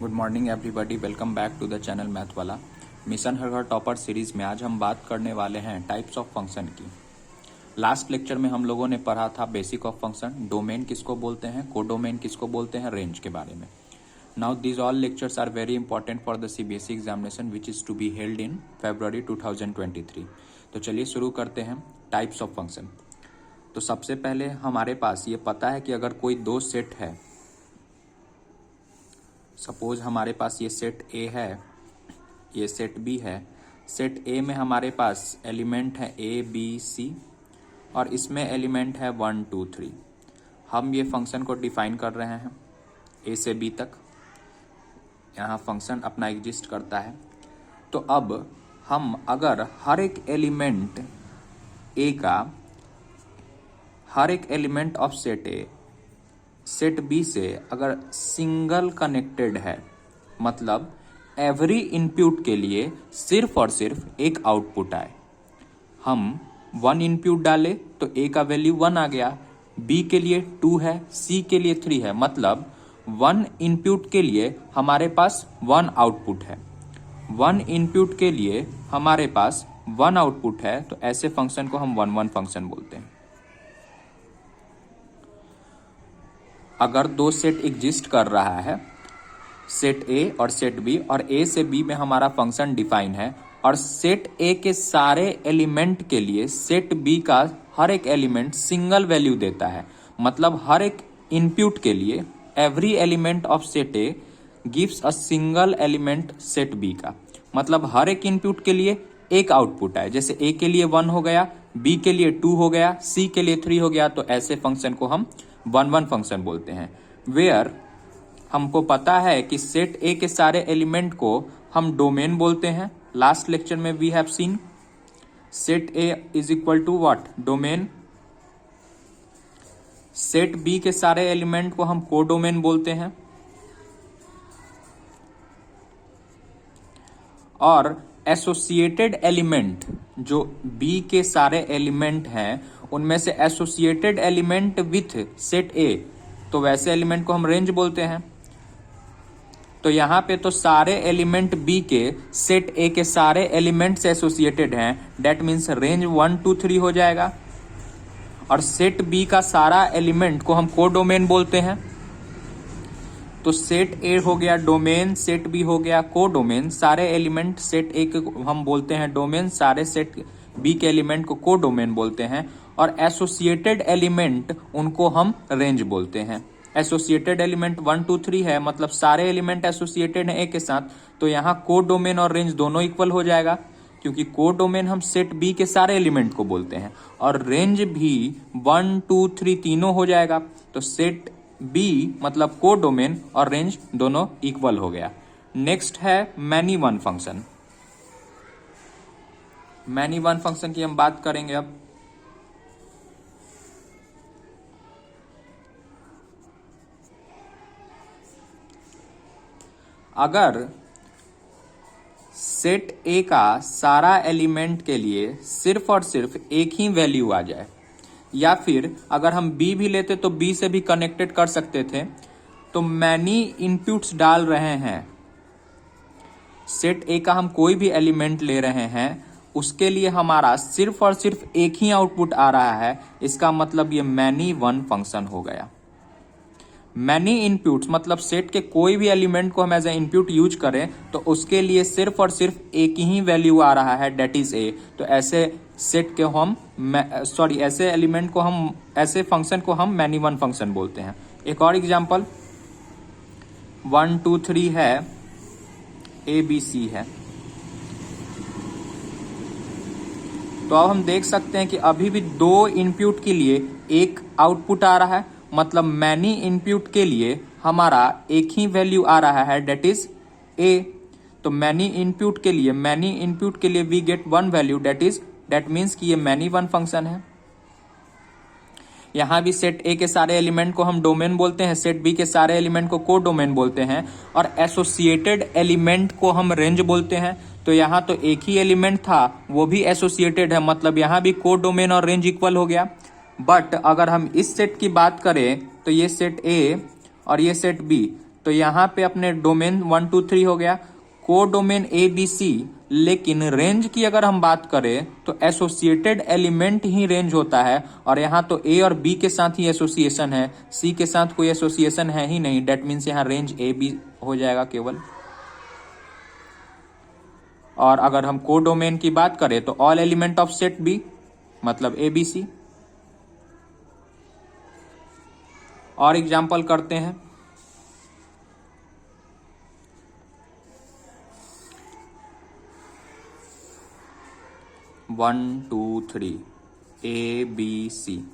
Good morning everybody, welcome back to the channel math वाला। Mission हर घर topper series में आज हम बात करने वाले हैं टाइप्स ऑफ फंक्शन की। लास्ट लेक्चर में हम लोगों ने पढ़ा था बेसिक ऑफ फंक्शन, डोमेन किसको बोलते हैं, कोडोमेन किसको बोलते हैं, रेंज के बारे में। Now these all lectures are very important for the CBSE examination which is to be held in February 2023। तो चलिए शुरू करते हैं टाइप्स ऑफ फंक्शन। तो सबसे पहले हमारे पास ये पता है कि अगर कोई दो सेट है, सपोज हमारे पास ये सेट ए है, ये सेट बी है। सेट ए में हमारे पास एलिमेंट है ए बी सी और इसमें एलिमेंट है 1 2 3। हम ये फंक्शन को डिफाइन कर रहे हैं ए से बी तक, यहाँ फंक्शन अपना एग्जिस्ट करता है। तो अब हम अगर हर एक एलिमेंट ए का, हर एक element of set A set B से अगर सिंगल कनेक्टेड है, मतलब एवरी इनपुट के लिए सिर्फ और सिर्फ एक आउटपुट आए। हम 1 इनपुट डाले तो ए का वैल्यू 1 आ गया, बी के लिए 2 है, सी के लिए 3 है, मतलब 1 इनपुट के लिए हमारे पास 1 आउटपुट है। 1 इनपुट के लिए हमारे पास 1 आउटपुट है, तो ऐसे फंक्शन को हम 1 1 फंक्शन बोलते हैं। अगर दो सेट एग्जिस्ट कर रहा है, सेट ए और सेट बी, और ए से बी में हमारा फंक्शन डिफाइन है, और सेट ए के सारे एलिमेंट के लिए सेट बी का हर एक एलिमेंट सिंगल वैल्यू देता है, मतलब हर एक इनपुट के लिए every element of set A gives a single element set B का, मतलब हर एक इनपुट के लिए एक आउटपुट आए। जैसे ए के लिए 1 हो गया, बी के लिए 2 हो गया, सी के लिए 3 हो गया, तो ऐसे फंक्शन को हम 1 1 फंक्शन बोलते हैं। वेयर हमको पता है कि सेट ए के सारे एलिमेंट को हम डोमेन बोलते हैं। लास्ट लेक्चर में we have seen set A is equal to what, domain. Set B के सारे एलिमेंट को हम कोडोमेन बोलते हैं, और एसोसिएटेड एलिमेंट जो बी के सारे एलिमेंट हैं उनमें से एसोसिएटेड एलिमेंट विथ सेट ए, तो वैसे एलिमेंट को हम रेंज बोलते हैं। तो यहां पे तो सारे एलिमेंट बी के सेट ए के सारे एलिमेंट से एसोसिएटेड हैं, डेट मीन्स रेंज 1 2 3 हो जाएगा। और सेट बी का सारा एलिमेंट को हम कोडोमेन बोलते हैं। तो सेट ए हो गया डोमेन, सेट बी हो गया कोडोमेन। सारे एलिमेंट सेट ए के हम बोलते हैं डोमेन, सारे सेट बी के एलिमेंट को कोडोमेन बोलते हैं, और एसोसिएटेड एलिमेंट उनको हम रेंज बोलते हैं। एसोसिएटेड एलिमेंट 1 2 3 है, मतलब सारे एलिमेंट एसोसिएटेड हैं ए के साथ, तो यहाँ कोडोमेन और रेंज दोनों इक्वल हो जाएगा, क्योंकि कोडोमेन हम सेट बी के सारे एलिमेंट को बोलते हैं, और रेंज भी 1 2 3 तीनों हो जाएगा। तो सेट बी मतलब कोडोमेन और रेंज दोनों इक्वल हो गया। नेक्स्ट है many one function. Many one function की हम बात करेंगे अब। अगर सेट ए का सारा एलिमेंट के लिए सिर्फ और सिर्फ एक ही वैल्यू आ जाए, या फिर अगर हम बी भी लेते तो बी से भी कनेक्टेड कर सकते थे, तो मैनी इनपुट्स डाल रहे हैं, सेट ए का हम कोई भी एलिमेंट ले रहे हैं, उसके लिए हमारा सिर्फ और सिर्फ एक ही आउटपुट आ रहा है, इसका मतलब ये मैनी वन फंक्शन हो गया। मैनी इनपुट्स मतलब सेट के कोई भी एलिमेंट को हम एज ए इनपुट यूज करें तो उसके लिए सिर्फ और सिर्फ एक ही वैल्यू आ रहा है, डेट इज ए। तो ऐसे सेट के हम ऐसे एलिमेंट को हम, ऐसे फंक्शन को हम मैनी वन फंक्शन बोलते हैं। एक और एग्जांपल 1 2 3 है, ए बी सी है। तो अब हम देख सकते हैं कि अभी भी 2 इनपुट के लिए एक आउटपुट आ रहा है, मतलब मैनी इनपुट के लिए हमारा एक ही वैल्यू आ रहा है, डेट इज ए। तो मैनी इनपुट के लिए we get 1 value, that means कि ये मैनी वन फंक्शन है। यहां भी सेट ए के सारे एलिमेंट को हम डोमेन बोलते हैं, सेट बी के सारे एलिमेंट को कोडोमेन बोलते हैं, और एसोसिएटेड एलिमेंट को हम रेंज बोलते हैं। तो यहाँ तो एक ही एलिमेंट था, वो भी एसोसिएटेड है, मतलब यहाँ भी कोडोमेन और रेंज इक्वल हो गया। बट अगर हम इस सेट की बात करें तो ये सेट ए और ये सेट बी, तो यहाँ पे अपने डोमेन 1 2 3 हो गया, को डोमेन ए बी सी। लेकिन रेंज की अगर हम बात करें तो एसोसिएटेड एलिमेंट ही रेंज होता है, और यहाँ तो ए और बी के साथ ही एसोसिएशन है, सी के साथ कोई एसोसिएशन है ही नहीं। डेट मीन्स यहाँ रेंज ए बी हो जाएगा केवल। और अगर हम को डोमेन की बात करें तो all element of set B मतलब ए बी सी। और एग्जाम्पल करते हैं। One two three A B C,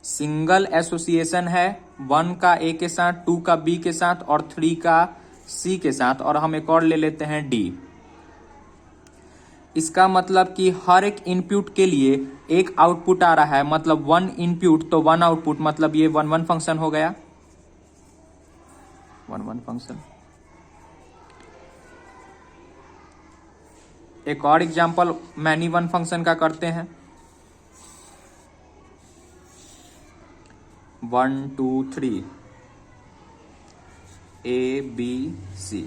single association है 1 का ए के साथ, 2 का बी के साथ और 3 का सी के साथ। और हम एक और ले लेते हैं डी। इसका मतलब कि हर एक इनपुट के लिए एक आउटपुट आ रहा है, मतलब 1 इनपुट तो 1 आउटपुट, मतलब ये 1 1 फंक्शन हो गया, 1 1 फंक्शन। एक और एग्जांपल मैनी वन फंक्शन का करते हैं। 1 2 3 ए बी सी,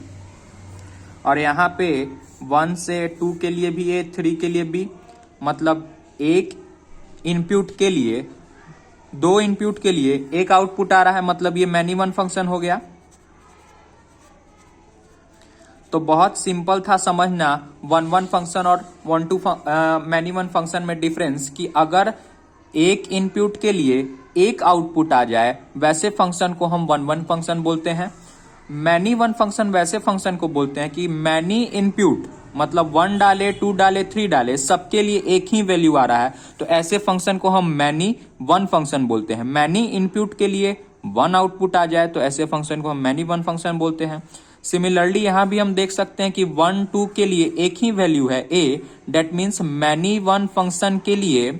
और यहाँ पे 1 से 2 के लिए भी ए, 3 के लिए बी, मतलब एक इनपुट के लिए, 2 इनपुट के लिए एक आउटपुट आ रहा है, मतलब ये मैनी वन फंक्शन हो गया। तो बहुत सिंपल था समझना 1 1 फंक्शन और 1 2 मैनी वन फंक्शन में डिफरेंस, कि अगर एक इनपुट के लिए एक आउटपुट आ जाए वैसे फंक्शन को हम 1 1 फंक्शन बोलते हैं। मैनी वन फंक्शन वैसे फंक्शन को बोलते हैं कि मैनी इनपुट, मतलब 1 डाले, 2 डाले, 3 डाले, सबके लिए एक ही वैल्यू आ रहा है, तो ऐसे फंक्शन को हम मैनी वन फंक्शन बोलते हैं। मैनी इनपुट के लिए 1 आउटपुट आ जाए तो ऐसे फंक्शन को हम मैनी वन फंक्शन बोलते हैं। सिमिलरली यहां भी हम देख सकते हैं कि 1 2 के लिए एक ही वैल्यू है A, that means many one function के लिए,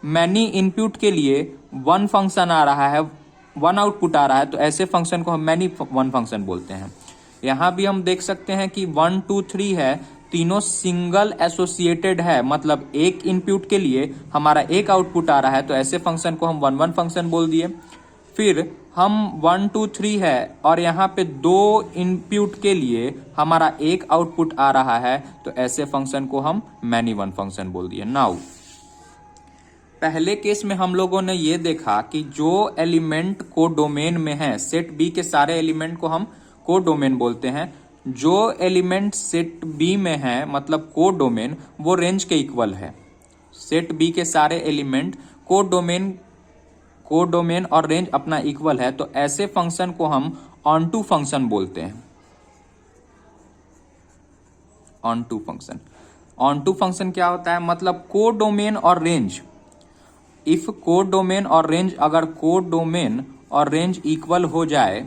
मैनी इनपुट के लिए 1 फंक्शन आ रहा है, 1 आउटपुट आ रहा है, तो ऐसे फंक्शन को हम मैनी वन फंक्शन बोलते हैं। यहां भी हम देख सकते हैं कि 1 2 3 है, तीनों सिंगल एसोसिएटेड है, मतलब एक इनपुट के लिए हमारा एक आउटपुट आ रहा है, तो ऐसे फंक्शन को हम 1 1 फंक्शन बोल दिए। फिर हम 1 2 3 है और यहाँ पे 2 इनपुट के लिए हमारा एक आउटपुट आ रहा है, तो ऐसे फंक्शन को हम मैनी वन फंक्शन बोल दिए। नाउ पहले केस में हम लोगों ने ये देखा कि जो एलिमेंट को डोमेन में है, सेट बी के सारे एलिमेंट को हम को डोमेन बोलते हैं। जो एलिमेंट सेट बी में है मतलब को डोमेन, वो रेंज के इक्वल है। सेट बी के सारे एलिमेंट को डोमेन और रेंज अपना इक्वल है, तो ऐसे फंक्शन को हम ऑनटू फंक्शन बोलते हैं। ऑनटू फंक्शन, ऑनटू फंक्शन क्या होता है, मतलब को डोमेन और रेंज, इफ को डोमेन और रेंज, अगर को डोमेन और रेंज इक्वल हो जाए,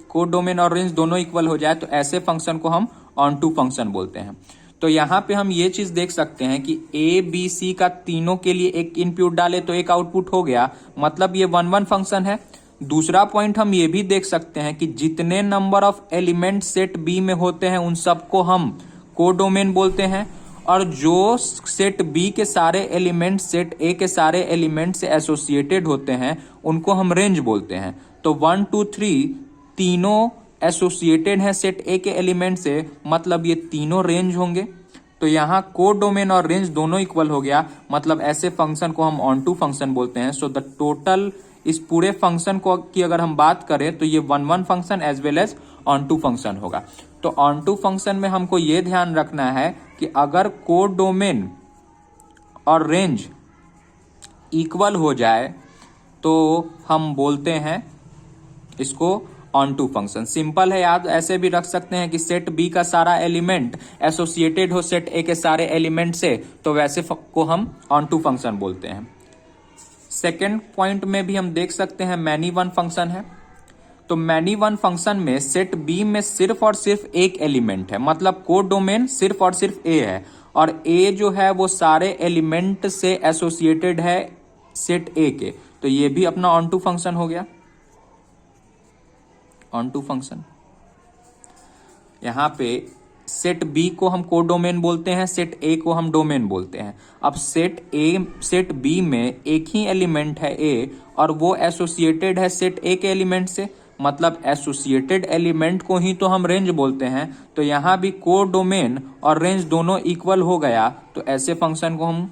को डोमेन और रेंज दोनों इक्वल हो जाए, तो ऐसे फंक्शन को हम ऑनटू फंक्शन बोलते हैं। तो यहां पे हम ये चीज देख सकते हैं कि ए बी सी का तीनों के लिए एक इनपुट डाले तो एक आउटपुट हो गया, मतलब ये 1 1 फंक्शन है। दूसरा पॉइंट हम ये भी देख सकते हैं कि जितने number of element set B में होते हैं उन सबको हम को डोमेन बोलते हैं, और जो सेट बी के सारे एलिमेंट सेट ए के सारे एलिमेंट से एसोसिएटेड होते हैं उनको हम रेंज बोलते हैं। तो 1 2 3 तीनों एसोसिएटेड है सेट ए के एलिमेंट से, मतलब ये तीनों रेंज होंगे। तो यहाँ को डोमेन और रेंज दोनों इक्वल हो गया, मतलब ऐसे फंक्शन को हम ऑनटू फंक्शन बोलते हैं। सो द टोटल, इस पूरे फंक्शन को की अगर हम बात करें तो ये 1 1 function as well as onto function होगा। तो ऑनटू फंक्शन में हमको ये ध्यान रखना है कि अगर को डोमेन और रेंज इक्वल हो जाए तो हम बोलते हैं इसको ऑनटू फंक्शन। सिंपल है, याद ऐसे भी रख सकते हैं कि सेट बी का सारा एलिमेंट एसोसिएटेड हो सेट ए के सारे एलिमेंट से, तो वैसे को हम ऑनटू फंक्शन बोलते हैं। सेकेंड पॉइंट में भी हम देख सकते हैं मैनी वन फंक्शन है। तो मैनी वन फंक्शन में सेट बी में सिर्फ और सिर्फ एक एलिमेंट है, मतलब को डोमेन सिर्फ और सिर्फ ए है, और ए जो है वो सारे एलिमेंट से एसोसिएटेड है सेट ए के, तो ये भी अपना ऑनटू फंक्शन हो गया। ऑनटू फंक्शन, यहां पे सेट बी को हम कोडोमेन बोलते हैं, सेट ए को हम डोमेन बोलते हैं। अब सेट बी में एक ही एलिमेंट है ए और वो एसोसिएटेड है सेट ए के एलिमेंट से, मतलब एसोसिएटेड एलिमेंट को ही तो हम रेंज बोलते हैं। तो यहां भी कोडोमेन और रेंज दोनों इक्वल हो गया, तो ऐसे फंक्शन को हम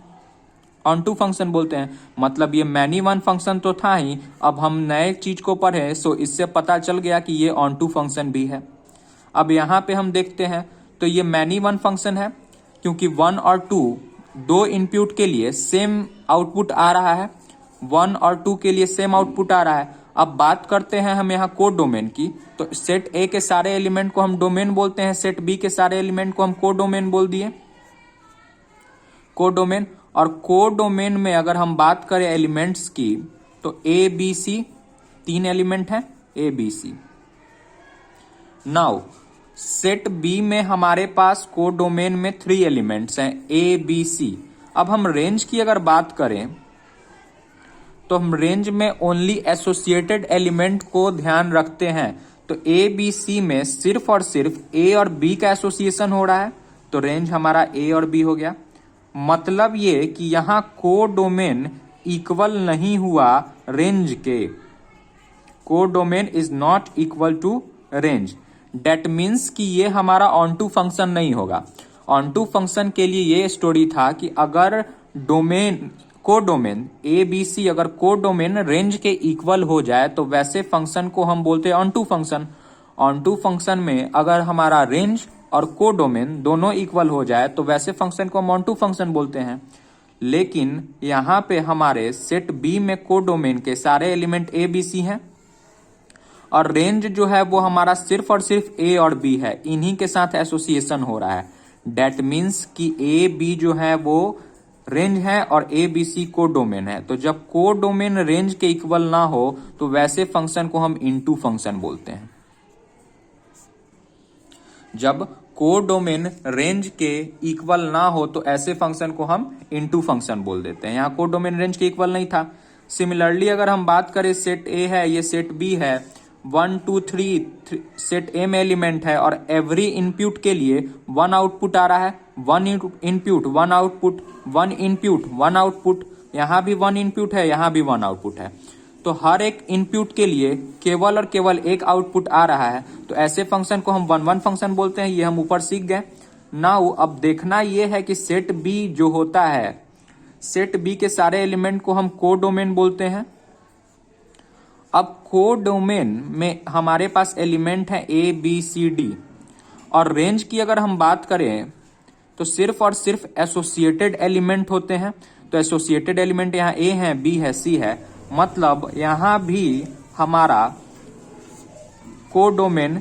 ऑन टू फंक्शन बोलते हैं। मतलब ये मैनी वन फंक्शन तो था ही, अब हम नए चीज को पढ़े सो इससे पता चल गया कि ये ऑन टू फंक्शन भी है। अब यहाँ पे हम देखते हैं तो ये मैनी वन फंक्शन है, क्योंकि 1 और 2 दो इनपुट के लिए सेम आउटपुट आ रहा है, 1 और 2 के लिए सेम आउटपुट आ रहा है। अब बात करते हैं हम यहाँ कोडोमेन की, तो सेट ए के सारे एलिमेंट को हम डोमेन बोलते हैं, सेट बी के सारे एलिमेंट को हम कोडोमेन बोल दिए, कोडोमेन। और कोडोमेन में अगर हम बात करें एलिमेंट्स की, तो ए बी सी 3 एलिमेंट हैं, A B C. Now set B में हमारे पास कोडोमेन में 3 एलिमेंट्स हैं, ए बी सी। अब हम रेंज की अगर बात करें तो हम रेंज में ओनली एसोसिएटेड एलिमेंट को ध्यान रखते हैं। तो ए बी सी में सिर्फ और सिर्फ ए और बी का एसोसिएशन हो रहा है, तो रेंज हमारा ए और बी हो गया। मतलब ये कि यहां कोडोमेन इक्वल नहीं हुआ रेंज के, codomain is not equal to range. That means कि ये हमारा ऑन टू फंक्शन नहीं होगा। ऑन टू फंक्शन के लिए ये स्टोरी था कि अगर domain codomain A B C अगर कोडोमेन रेंज के इक्वल हो जाए तो वैसे फंक्शन को हम बोलते हैं onto function. Onto function में अगर हमारा रेंज और कोडोमेन दोनों इक्वल हो जाए तो वैसे फंक्शन को हम ऑन टू फंक्शन बोलते हैं। लेकिन यहां पे हमारे सेट बी में कोडोमेन के सारे एलिमेंट ए बी सी हैं और रेंज जो है वो हमारा सिर्फ और सिर्फ ए और बी है, इन्हीं के साथ एसोसिएशन हो रहा है। डेट मीन्स कि ए बी जो है वो रेंज है और ए बी सी कोडोमेन है। तो जब कोडोमेन रेंज के इक्वल ना हो तो वैसे फंक्शन को हम इनटू फंक्शन बोलते हैं। जब कोडोमेन रेंज के इक्वल ना हो तो ऐसे फंक्शन को हम इनटू फंक्शन बोल देते हैं। यहां कोडोमेन रेंज के इक्वल नहीं था। सिमिलरली अगर हम बात करें सेट ए है, ये सेट बी है, 1 2 3 सेट ए में एलिमेंट है और एवरी इनपुट के लिए 1 आउटपुट आ रहा है, 1 इनपुट 1 आउटपुट, 1 इनपुट 1 आउटपुट, यहां भी 1 इनपुट है, यहां भी 1 आउटपुट है। तो हर एक इनपुट के लिए केवल और केवल एक आउटपुट आ रहा है, तो ऐसे फंक्शन को हम 1 1 फंक्शन बोलते हैं। ये हम ऊपर सीख गए। नाउ अब देखना ये है कि सेट बी जो होता है, सेट बी के सारे एलिमेंट को हम कोडोमेन बोलते हैं। अब कोडोमेन में हमारे पास एलिमेंट है ए बी सी डी और रेंज की अगर हम बात करें तो सिर्फ और सिर्फ एसोसिएटेड एलिमेंट होते हैं। तो एसोसिएटेड एलिमेंट यहाँ ए है, बी है, सी है, मतलब यहां भी हमारा कोडोमेन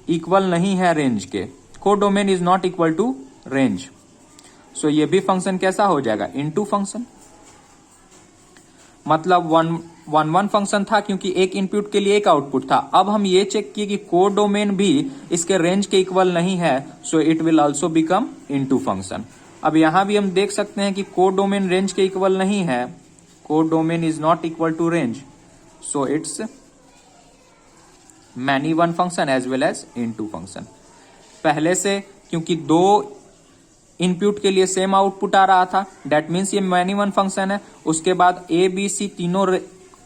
इक्वल नहीं है रेंज के, codomain is not equal to range. So ये भी फंक्शन कैसा हो जाएगा, इनटू फंक्शन। मतलब 1 1 फंक्शन था क्योंकि एक इनपुट के लिए एक आउटपुट था। अब हम ये चेक किए कि कोडोमेन भी इसके रेंज के इक्वल नहीं है, so it will also become into function. अब यहां भी हम देख सकते हैं कि कोडोमेन रेंज के इक्वल नहीं है, codomain is not equal to range, so it's many one function as well as into function. पहले से क्योंकि 2 इनपुट के लिए सेम आउटपुट आ रहा था, डेट मीन्स ये मैनी वन फंक्शन है। उसके बाद ए बी सी तीनों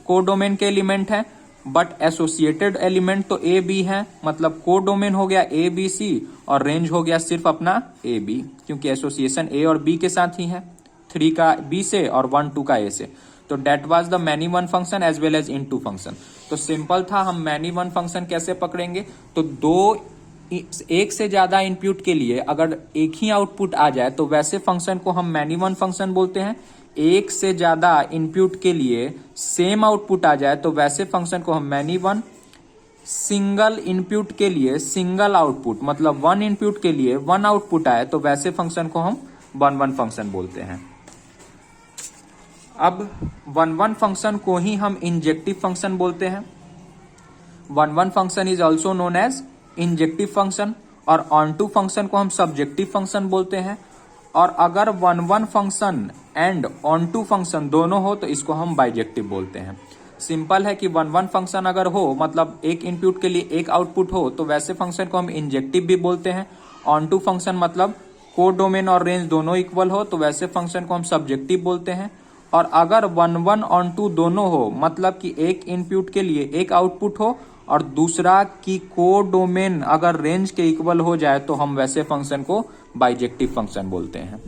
कोडोमेन के एलिमेंट हैं, बट एसोसिएटेड एलिमेंट तो ए बी है, मतलब कोडोमेन हो गया ए बी सी और रेंज हो गया सिर्फ अपना ए बी, क्योंकि एसोसिएशन ए और बी के साथ ही है, 3 का बी से और 1 2 का ए से। तो that was the many one function as well as into function. तो सिंपल था, हम मैनी वन फंक्शन कैसे पकड़ेंगे, तो एक से ज्यादा इनपुट के लिए अगर एक ही आउटपुट आ जाए तो वैसे फंक्शन को हम मैनी वन फंक्शन बोलते हैं। एक से ज्यादा इनपुट के लिए सेम आउटपुट आ जाए तो वैसे फंक्शन को हम मैनी वन। सिंगल इनपुट के लिए सिंगल आउटपुट, मतलब 1 इनपुट के लिए 1 आउटपुट आए तो वैसे फंक्शन को हम 1 1 फंक्शन बोलते हैं। अब 1 1 फंक्शन को ही हम इंजेक्टिव फंक्शन बोलते हैं। 1 1 function is also known as injective function, और ऑन टू फंक्शन को हम सब्जेक्टिव फंक्शन बोलते हैं। और अगर 1 1 function and onto function दोनों हो तो इसको हम बाइजेक्टिव बोलते हैं। सिंपल है कि वन वन फंक्शन अगर हो, मतलब एक इनपुट के लिए एक आउटपुट हो, तो वैसे फंक्शन को हम इंजेक्टिव भी बोलते हैं। ऑन टू फंक्शन मतलब को डोमेन और रेंज दोनों इक्वल हो, तो वैसे फंक्शन को हम सब्जेक्टिव बोलते हैं। और अगर वन वन ऑन टू दोनों हो, मतलब कि एक इनपुट के लिए एक आउटपुट हो और दूसरा की को डोमेन अगर रेंज के इक्वल हो जाए, तो हम वैसे फंक्शन को बाइजेक्टिव फंक्शन बोलते हैं।